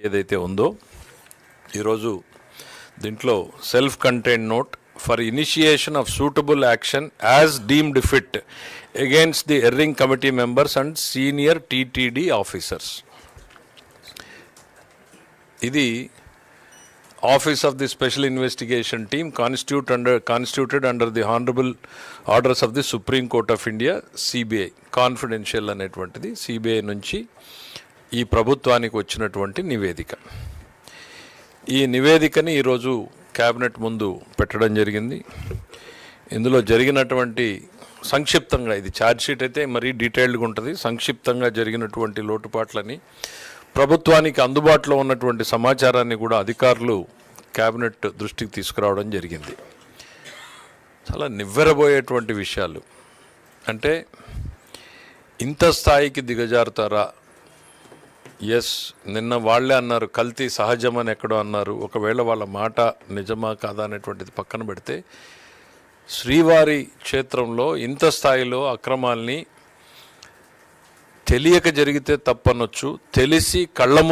ఏదైతే ఉందో ఈరోజు దీంట్లో self contained note for initiation of suitable action as deemed fit against the erring committee members and senior TTD officers. ఇది Office of the Special Investigation Team constituted under the Honorable Orders of the Supreme Court of India, CBI, confidential అనేటువంటిది CBI నుంచి ఈ ప్రభుత్వానికి వచ్చినటువంటి నివేదిక. ఈ నివేదికని ఈరోజు cabinet ముందు పెట్టడం జరిగింది. ఇందులో జరిగినటువంటి సంక్షిప్తంగా, ఇది ఛార్జ్షీట్ అయితే మరీ డీటెయిల్డ్గా ఉంటుంది, సంక్షిప్తంగా జరిగినటువంటి లోటుపాట్లని, ప్రభుత్వానికి అందుబాటులో ఉన్నటువంటి సమాచారాన్ని కూడా అధికారులు క్యాబినెట్ దృష్టికి తీసుకురావడం జరిగింది. చాలా నివ్వెరబోయేటువంటి విషయాలు. అంటే ఇంత స్థాయికి దిగజారుతారా? ఎస్, నిన్న వాళ్ళే అన్నారు కల్తీ సహజమని ఎక్కడో అన్నారు. ఒకవేళ వాళ్ళ మాట నిజమా కాదా అనేటువంటిది పక్కన పెడితే, శ్రీవారి క్షేత్రంలో ఇంత స్థాయిలో అక్రమాల్ని తెలియక జరిగితే తప్పనొచ్చు, తెలిసి కళ్ళ ముందు